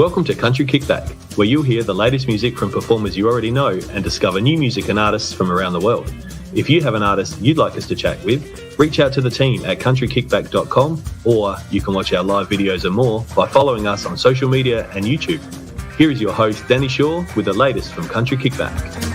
Welcome to Country Kickback, where you'll hear the latest music from performers you already know and discover new music and artists from around the world. If you have an artist you'd like us to chat with, reach out to the team at countrykickback.com, or you can watch our live videos and more by following us on social media and YouTube. Here is your host, Danny Shaw, with the latest from Country Kickback.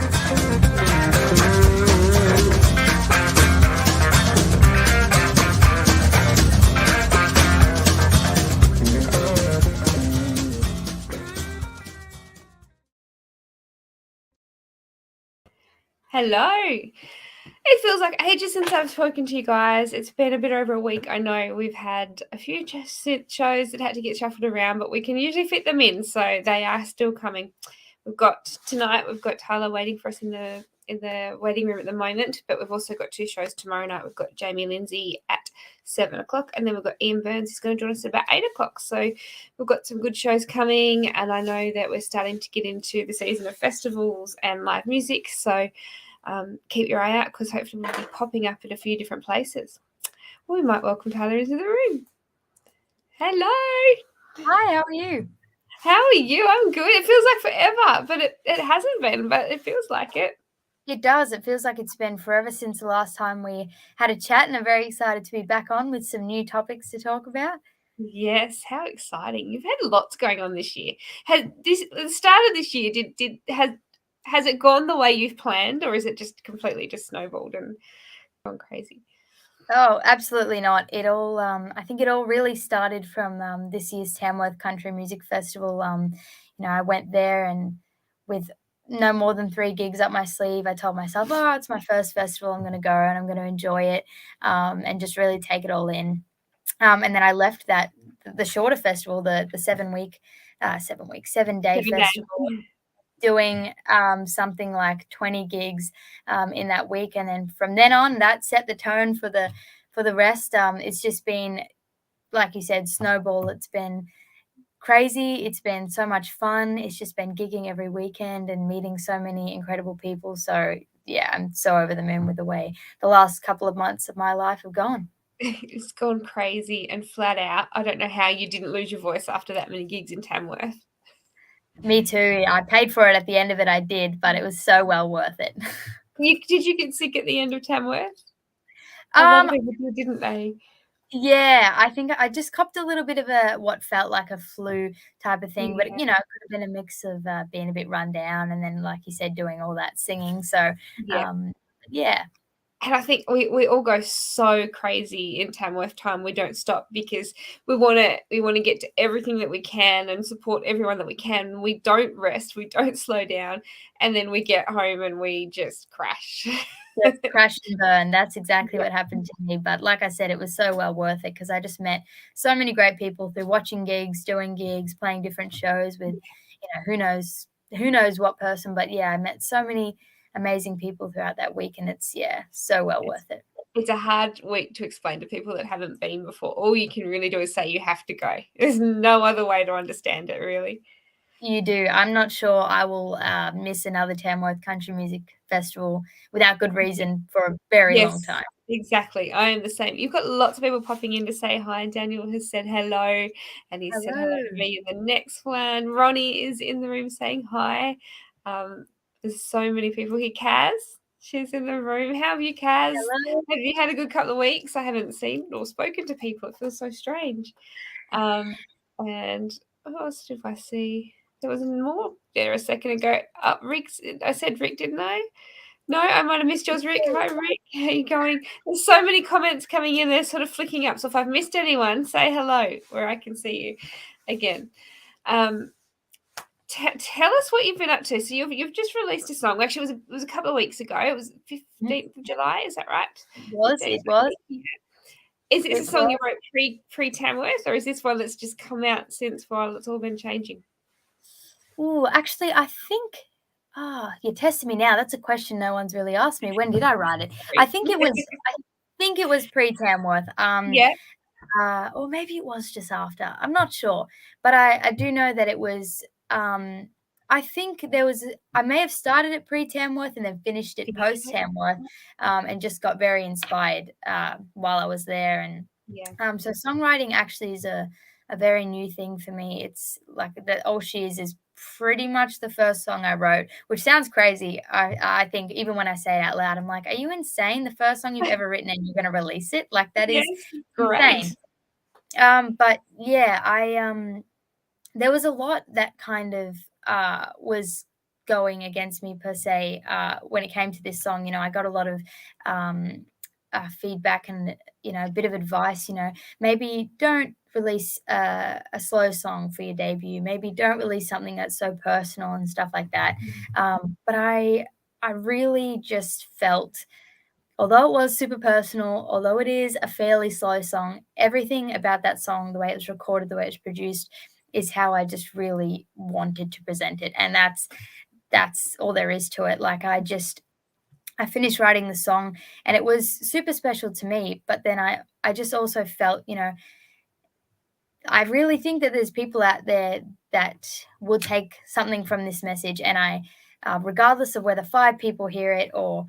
Hello. It feels like ages since I've spoken to you guys. It's been a bit over a week. I know we've had a few shows that had to get shuffled around, but we can usually fit them in, so they are still coming. We've got Tyla waiting for us in the waiting room at the moment, but we've also got two shows tomorrow night. We've got Jamie Lindsay at 7 o'clock, and then we've got Ian Burns who's going to join us at about 8 o'clock. So we've got some good shows coming, and I know that we're starting to get into the season of festivals and live music. So keep your eye out, because hopefully we'll be popping up at a few different places. Well, we might welcome Tyla into the room. Hello. Hi, how are you? How are you? I'm good. It feels like forever, but it hasn't been, but it feels like it. It does. It feels like it's been forever since the last time we had a chat, and I'm very excited to be back on with some new topics to talk about. Yes, how exciting. You've had lots going on this year. The start of this year, has it gone the way you've planned, or is it just completely just snowballed and gone crazy? Oh, absolutely not. It all, I think it all really started from this year's Tamworth Country Music Festival. I went there, and with no more than 3 gigs up my sleeve, I told myself, oh, it's my first festival. I'm going to go and I'm going to enjoy it and just really take it all in. And then I left the shorter festival, the 7-day festival, doing something like 20 gigs in that week, and then from then on, that set the tone for the rest. It's just been, like you said, snowball. It's been crazy. It's been so much fun. It's just been gigging every weekend and meeting so many incredible people. So yeah, I'm so over the moon with the way the last couple of months of my life have gone. It's gone crazy and flat out. I don't know how you didn't lose your voice after that many gigs in Tamworth. Me too. I paid for it at the end of it. I did, but it was so well worth it. Did you get sick at the end of Tamworth? A lot of people did, didn't they? Yeah, I think I just copped a little bit of what felt like a flu type of thing, but it could have been a mix of being a bit run down and then, like you said, doing all that singing. So, yeah. And I think we all go so crazy in Tamworth time. We don't stop because we want to get to everything that we can and support everyone that we can. We don't rest. We don't slow down. And then we get home and we just crash. Just crash and burn. That's exactly what happened to me. But like I said, it was so well worth it, because I just met so many great people through watching gigs, doing gigs, playing different shows with, who knows what person. But yeah, I met so many amazing people throughout that week, and it's so well worth it. It's a hard week to explain to people that haven't been before. All you can really do is say you have to go. There's no other way to understand it, really. You do. I'm not sure I will miss another Tamworth Country Music Festival without good reason for a very long time. Exactly. I am the same. You've got lots of people popping in to say hi. Daniel has said hello, and he said hello to me in the next one. Ronnie is in the room saying hi. There's so many people here. Kaz, she's in the room. How have you, Kaz? Hello. Have you had a good couple of weeks? I haven't seen or spoken to people. It feels so strange. And what else did I see? There was more there a second ago. Rick, I said Rick, didn't I? No, I might have missed yours, Rick. Hi, Rick. How are you going? There's so many comments coming in. They're sort of flicking up. So if I've missed anyone, say hello where I can see you again. Tell us what you've been up to. So you've just released a song. Actually, it was a couple of weeks ago. It was 15th of July. Is that right? It was. Is this a song you wrote pre Tamworth, or is this one that's just come out since while it's all been changing? Oh, actually, I think. You're testing me now. That's a question no one's really asked me. When did I write it? I think it was pre Tamworth. Or maybe it was just after. I'm not sure, but I do know that it was. I think I may have started it pre-Tamworth and then finished it post-Tamworth, and just got very inspired while I was there. And so songwriting actually is a a very new thing for me. It's like that All She Is pretty much the first song I wrote, which sounds crazy. I think even when I say it out loud, I'm like, are you insane? The first song you've ever written and you're going to release it? Like that Yes, is great. insane. But yeah, there was a lot that kind of was going against me per se when it came to this song. I got a lot of feedback and a bit of advice. Maybe don't release a slow song for your debut. Maybe don't release something that's so personal and stuff like that. But I really just felt, although it was super personal, although it is a fairly slow song, everything about that song, the way it was recorded, the way it was produced, is how I just really wanted to present it. And that's all there is to it. Like I finished writing the song and it was super special to me. But then I just also felt, I really think that there's people out there that will take something from this message. And regardless of whether 5 people hear it or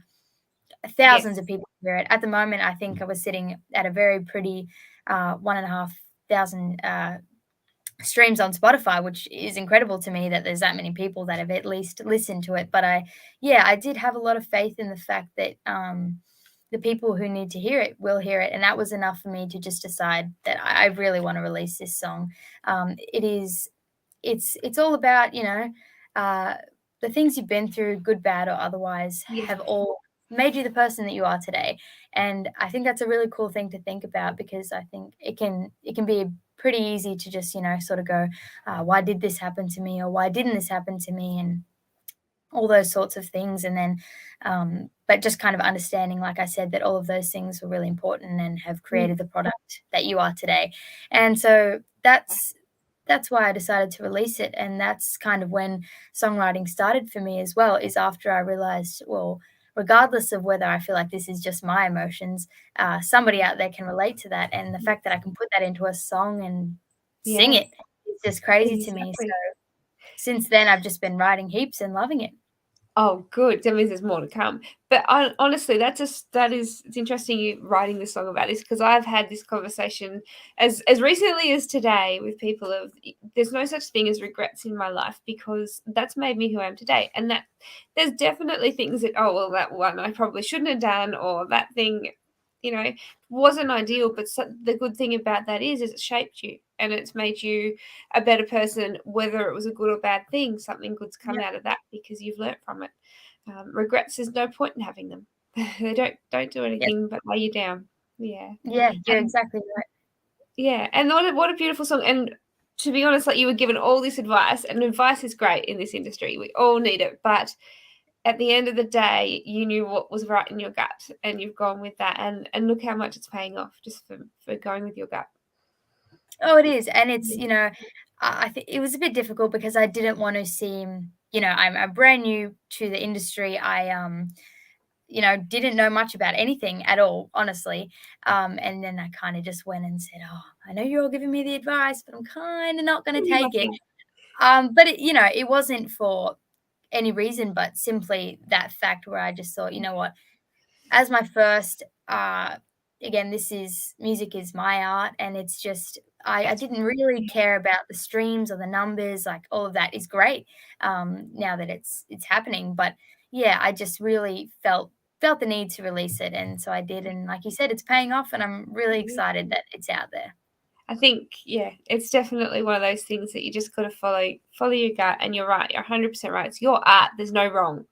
thousands of people hear it. At the moment, I think I was sitting at a very pretty 1,500 streams on Spotify, which is incredible to me that there's that many people that have at least listened to it. But I did have a lot of faith in the fact that the people who need to hear it will hear it. And that was enough for me to just decide that I really want to release this song. It's all about, the things you've been through, good, bad, or otherwise, have all made you the person that you are today. And I think that's a really cool thing to think about, because I think it can be pretty easy to just, sort of go, why did this happen to me? Or why didn't this happen to me? And all those sorts of things. And then, but just kind of understanding, like I said, that all of those things were really important and have created the product that you are today. And so that's why I decided to release it. And that's kind of when songwriting started for me as well, is after I realized, well, regardless of whether I feel like this is just my emotions, somebody out there can relate to that. And the fact that I can put that into a song and sing it is just crazy to me. So since then, I've just been writing heaps and loving it. Oh, good. That means there's more to come. But honestly, it's interesting you writing this song about this, because I've had this conversation as recently as today with people of, there's no such thing as regrets in my life, because that's made me who I am today. And that there's definitely things that, oh, well, that one I probably shouldn't have done, or that thing, wasn't ideal. But the good thing about that is it shaped you and it's made you a better person, whether it was a good or bad thing. Something good's come out of that because you've learnt from it. Regrets, there's no point in having them. They don't do anything but lay you down. Yeah, you're exactly right. Yeah, and what a beautiful song. And to be honest, like, you were given all this advice, and advice is great in this industry. We all need it, but at the end of the day, you knew what was right in your gut, and you've gone with that. And look how much it's paying off just for going with your gut. Oh, it is. And it's, I think it was a bit difficult because I didn't want to seem, I'm brand new to the industry. I, didn't know much about anything at all, honestly. And then I kind of just went and said, oh, I know you're all giving me the advice, but I'm kind of not going to take it. But it wasn't for any reason, but simply that fact where I just thought, you know what, as my first, again, music is my art, and it's just, I didn't really care about the streams or the numbers. Like, all of that is great now that it's happening. But yeah, I just really felt the need to release it, and so I did. And like you said, it's paying off, and I'm really excited that it's out there. I think, it's definitely one of those things that you just got to follow your gut. And you're right. You're 100% right. It's your art. There's no wrong.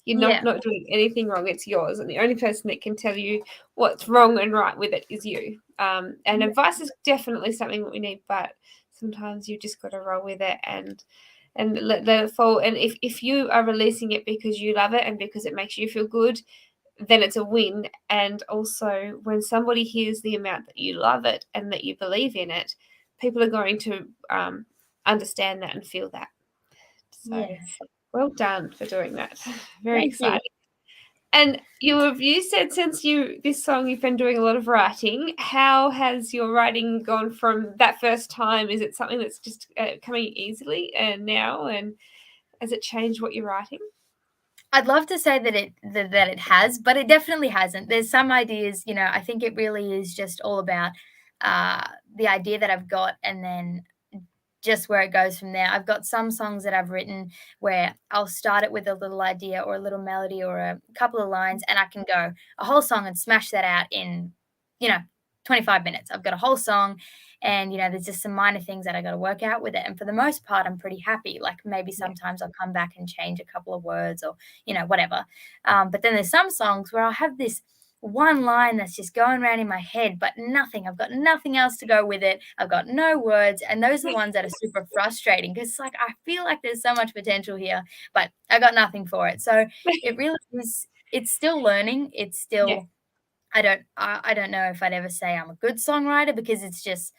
You're not doing anything wrong. It's yours. And the only person that can tell you what's wrong and right with it is you. And advice is definitely something that we need, but sometimes you just got to roll with it and let it fall. And if you are releasing it because you love it and because it makes you feel good, then it's a win. And also, when somebody hears the amount that you love it and that you believe in it, people are going to understand that and feel that. So well done for doing that. Very exciting. And you said since this song you've been doing a lot of writing. How has your writing gone from that first time? Is it something that's just coming easily now, and has it changed what you're writing? I'd love to say that it has, but it definitely hasn't. There's some ideas, I think it really is just all about the idea that I've got, and then just where it goes from there. I've got some songs that I've written where I'll start it with a little idea or a little melody or a couple of lines, and I can go a whole song and smash that out in, 25 minutes. I've got a whole song, and, there's just some minor things that I got to work out with it. And for the most part, I'm pretty happy. Like maybe sometimes I'll come back and change a couple of words or, whatever. But then there's some songs where I'll have this one line that's just going around in my head, but nothing. I've got nothing else to go with it. I've got no words. And those are the ones that are super frustrating because it's like, I feel like there's so much potential here, but I got nothing for it. So it really is, it's still learning. It's still, I don't know if I'd ever say I'm a good songwriter because it's just,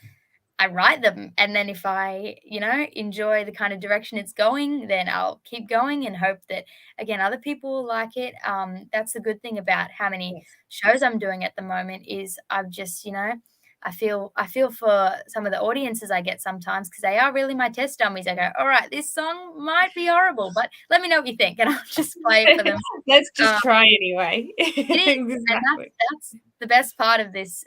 I write them. And then if I, enjoy the kind of direction it's going, then I'll keep going and hope that, again, other people will like it. That's the good thing about how many shows I'm doing at the moment is I've just, I feel for some of the audiences I get sometimes because they are really my test dummies. I go, all right, this song might be horrible, but let me know what you think. And I'll just play it for them. Let's just try anyway. It is. Exactly. And that's the best part of this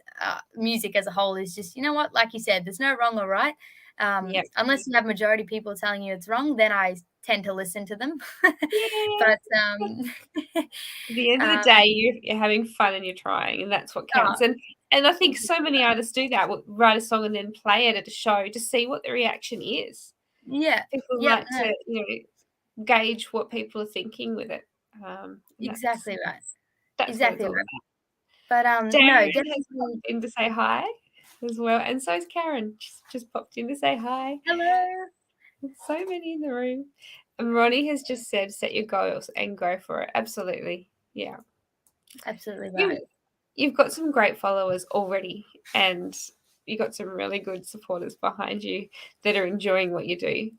music as a whole is just, what, like you said, there's no wrong or right. Unless you have majority people telling you it's wrong, then I tend to listen to them. But at the end of the day, you're having fun and you're trying, and that's what counts. And I think so many artists do that, write a song and then play it at a show to see what the reaction is. Yeah. People like to, gauge what people are thinking with it. Exactly right. That's exactly right. But Darren has popped in to say hi as well, and so is Karen. Just popped in to say hi. Hello. There's so many in the room. And Ronnie has just said, set your goals and go for it. Absolutely. Yeah. Absolutely right. You've got some great followers already, and you've got some really good supporters behind you that are enjoying what you do.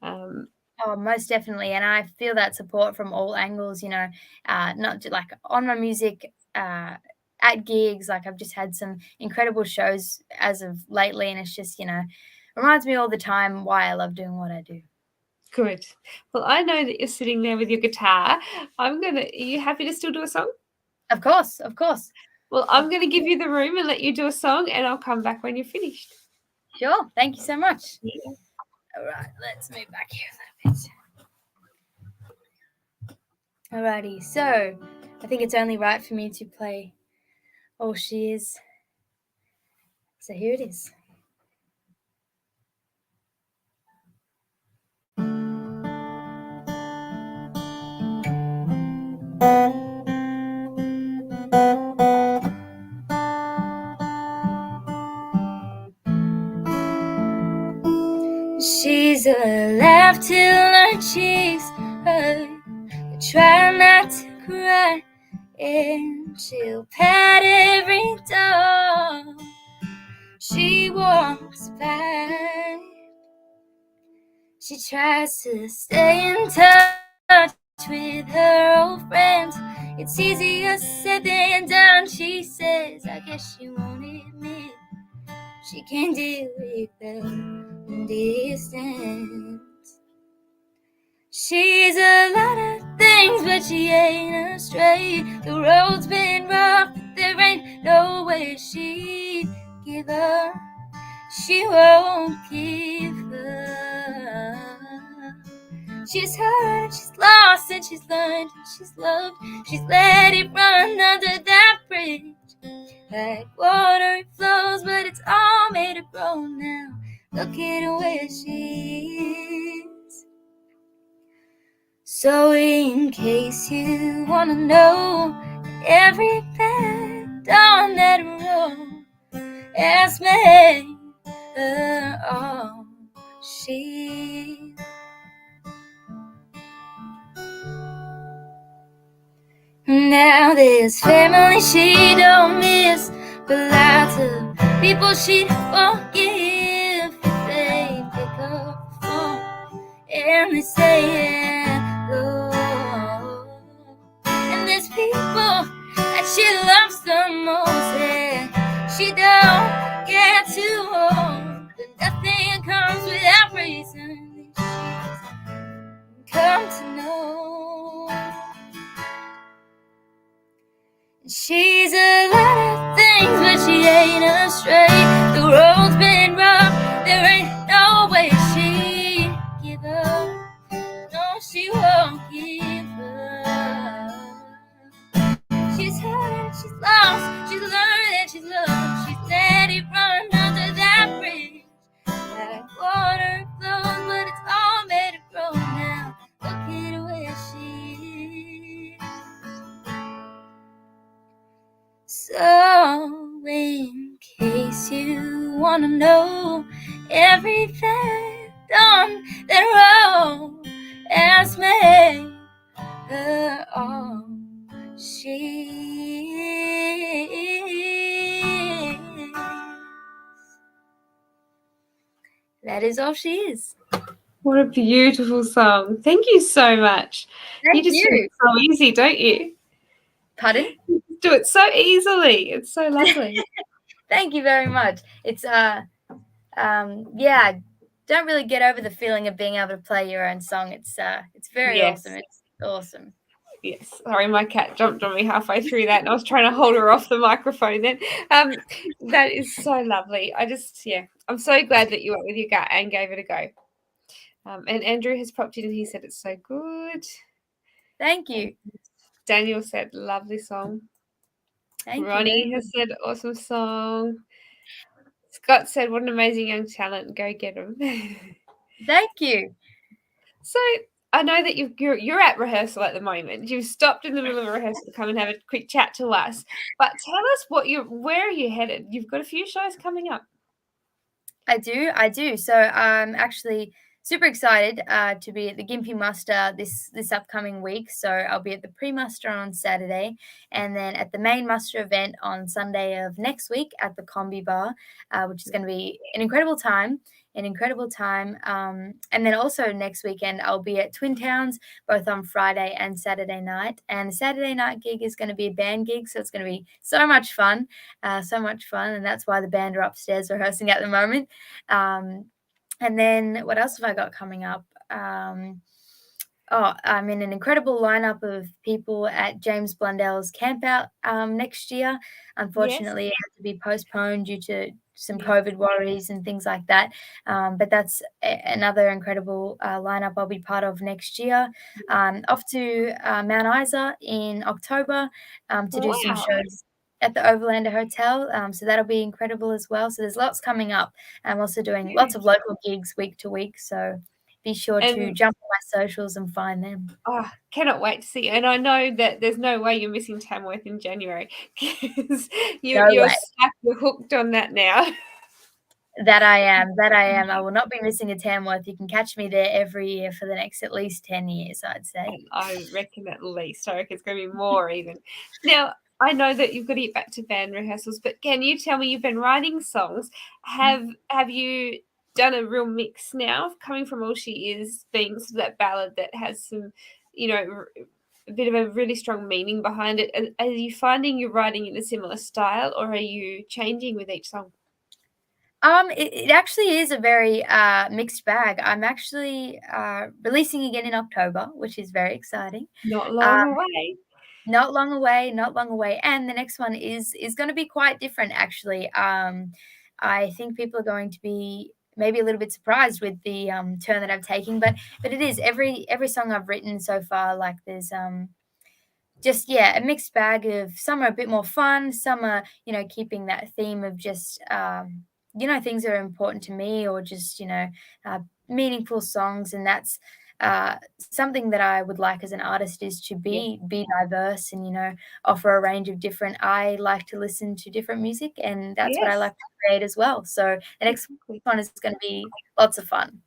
Oh, most definitely. And I feel that support from all angles, not just like on my music, at gigs. Like I've just had some incredible shows as of lately. And it's just, reminds me all the time why I love doing what I do. Good. Well, I know that you're sitting there with your guitar. Are you happy to still do a song? Of course, of course. Well, I'm going to give you the room and let you do a song, and I'll come back when you're finished. Sure. Thank you so much. Yeah. All right, let's move back here a little bit. Alrighty, so I think it's only right for me to play All She Is. So here it is. She's a laugh till her cheeks hurt, but try not to cry, and she'll pat every door she walks by. She tries to stay in touch with her old friends. It's easier said than done, she says. I guess she won't admit she can't deal with the distance. She's a lot of things, but she ain't astray. The road's been rough, but there ain't no way she'd give up. She won't give up. She's hurt, she's lost, and she's learned, and she's loved. She's let it run under that bridge. Like water it flows, but it's all made of grow now. Look at where she is. So in case you wanna know, every bend on that road has made her all she. Now there's family she don't miss, but lots of people she'd forgive if they pick up the phone and they say hello. And there's people that she loves the most, and she don't get too old. But nothing comes without reason that she's come to know. She's a lot of things, but she ain't astray. wanna know everything on the road. Ask me all she is. That is all she is. What a beautiful song. Thank you so much. Thank you just do you. it so easy, don't you? Pardon? You do it so easily. It's so lovely. Thank you very much. It's yeah, don't really get over the feeling of being able to play your own song. It's very Yes. awesome. It's awesome. Yes. Sorry, my cat jumped on me halfway through that and I was trying to hold her off the microphone then. That is so lovely. I'm so glad that you went with your gut and gave it a go. And Andrew has popped in and he said it's so good. Thank you. Daniel said lovely song. Thank Ronnie you. has said awesome song. Scott said what an amazing young talent. Go get him. Thank you. So I know that you're at rehearsal at the moment. You've stopped in the middle of a rehearsal to come and have a quick chat to us. But tell us where are you headed? You've got a few shows coming up. I do. So I'm actually super excited to be at the Gympie Muster this upcoming week. So I'll be at the pre-muster on Saturday, and then at the main muster event on Sunday of next week at the Combi Bar, which is going to be an incredible time. And then also next weekend I'll be at Twin Towns, both on Friday and Saturday night. And the Saturday night gig is going to be a band gig, so it's going to be so much fun. And that's why the band are upstairs rehearsing at the moment. And then what else have I got coming up? I'm in an incredible lineup of people at James Blundell's campout next year. Unfortunately, it had to be postponed due to some COVID worries and things like that. But that's another incredible lineup I'll be part of next year. Off to Mount Isa in October to do some shows at the Overlander Hotel. So that'll be incredible as well. So there's lots coming up. I'm also doing lots of local gigs week to week. So be sure to jump on my socials and find them. Oh, cannot wait to see you. And I know that there's no way you're missing Tamworth in January because you're hooked on that now. That I am. I will not be missing a Tamworth. You can catch me there every year for the next at least 10 years, I'd say. And I reckon at least. I reckon it's going to be more even. Now, I know that you've got to get back to band rehearsals, but can you tell me, you've been writing songs. Have you done a real mix now, coming from All She Is being sort of that ballad that has some, a bit of a really strong meaning behind it? Are you finding you're writing in a similar style, or are you changing with each song? It actually is a very mixed bag. I'm actually releasing again in October, which is very exciting. Not long away. Not long away. And the next one is going to be quite different, actually. I think people are going to be maybe a little bit surprised with the turn that I'm taking, but it is every song I've written so far. Like there's just a mixed bag of, some are a bit more fun, some are keeping that theme of just things that are important to me, or just meaningful songs. And that's something that I would like as an artist, is to be diverse and offer a range of different. I like to listen to different music, and that's what I like to create as well. So the next one is going to be lots of fun.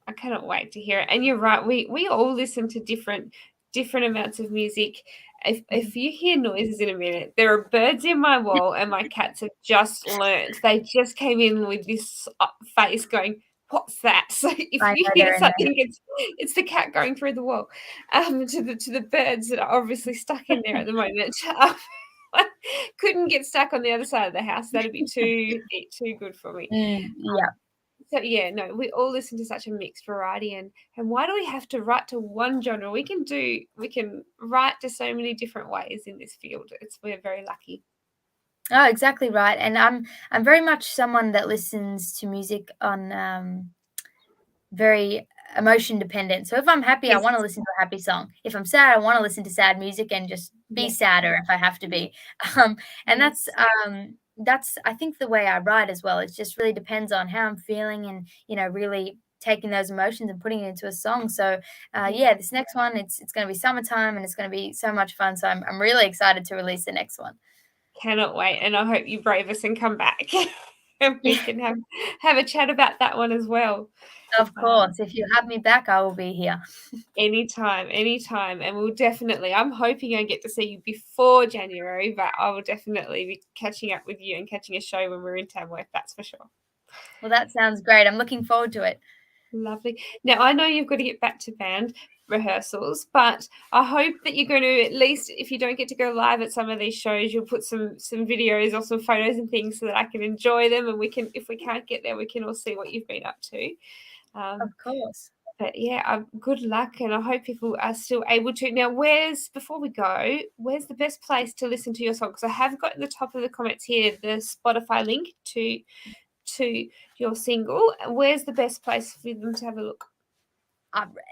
I cannot wait to hear it. And you're right, we all listen to different amounts of music. If you hear noises in a minute, there are birds in my wall, and my cats have just learnt. They just came in with this face going, "What's that?" So if you hear something, it's the cat going through the wall. To the birds that are obviously stuck in there at the moment. Couldn't get stuck on the other side of the house. That'd be too good for me. So we all listen to such a mixed variety, and why do we have to write to one genre? We can write to so many different ways in this field. We're very lucky. Oh, exactly right. And I'm very much someone that listens to music on very emotion dependent. So if I'm happy, I want to listen to a happy song. If I'm sad, I want to listen to sad music and just be sadder if I have to be. And that's I think the way I write as well. It just really depends on how I'm feeling, and really taking those emotions and putting it into a song. So this next one, it's going to be summertime, and it's going to be so much fun. So I'm really excited to release the next one. Cannot wait, and I hope you brave us and come back. and we can have a chat about that one as well. Of course. If you have me back, I will be here. Anytime. And we'll definitely, I'm hoping I get to see you before January, but I will definitely be catching up with you and catching a show when we're in Tamworth, that's for sure. Well, that sounds great. I'm looking forward to it. Lovely. Now, I know you've got to get back to band rehearsals, but I hope that you're going to, at least if you don't get to go live at some of these shows, you'll put some videos or some photos and things so that I can enjoy them, and we can, if we can't get there, we can all see what you've been up to. Of course. But yeah, good luck, and I hope people are still able to. Now, before we go, where's the best place to listen to your song? Because I have got in the top of the comments here the Spotify link to your single. Where's the best place for them to have a look?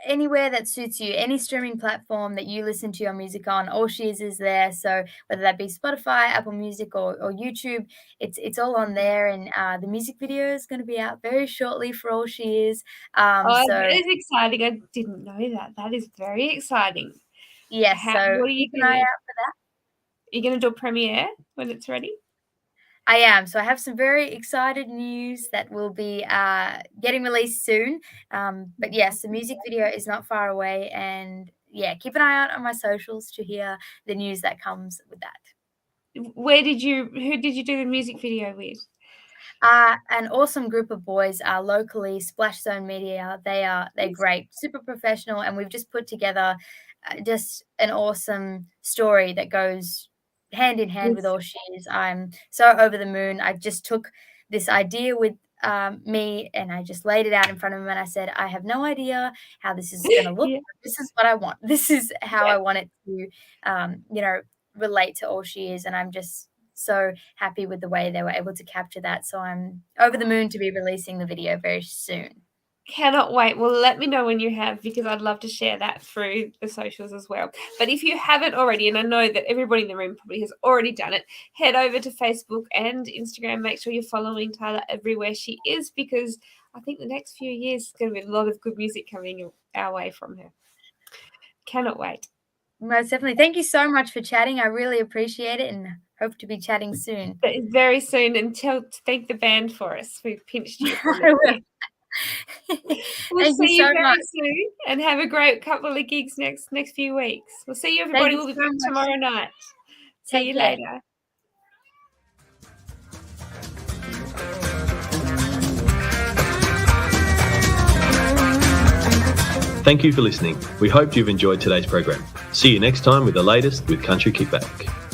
Anywhere that suits you, any streaming platform that you listen to your music on, All She Is there. So whether that be Spotify, Apple Music, or YouTube, it's all on there. And the music video is going to be out very shortly for All She Is. That is exciting. I didn't know that. That is very exciting. Yes. So what are you keep an eye out for that. Are you going to do a premiere when it's ready? I am. So I have some very excited news that will be getting released soon. But yes, the music video is not far away. And yeah, keep an eye out on my socials to hear the news that comes with that. Who did you do the music video with? An awesome group of boys locally, Splash Zone Media. They're great, super professional. And we've just put together just an awesome story that goes hand in hand with All She Is. I'm so over the moon. I just took this idea with me and I just laid it out in front of him, and I said, I have no idea how this is going to look. Yeah. This is what I want. This is how I want it to, relate to All She Is. And I'm just so happy with the way they were able to capture that. So I'm over the moon to be releasing the video very soon. Cannot wait. Well, let me know when you have, because I'd love to share that through the socials as well. But if you haven't already, and I know that everybody in the room probably has already done it, head over to Facebook and Instagram. Make sure you're following Tyla everywhere she is, because I think the next few years is going to be a lot of good music coming our way from her. Cannot wait. Most definitely. Thank you so much for chatting. I really appreciate it and hope to be chatting soon. Very soon. And thank the band for us. We've pinched you. We'll see you very soon, and have a great couple of gigs next few weeks. We'll see you, everybody. We'll be back tomorrow night. See you later. Thank you for listening. We hope you've enjoyed today's program. See you next time with the latest with Country Kickback.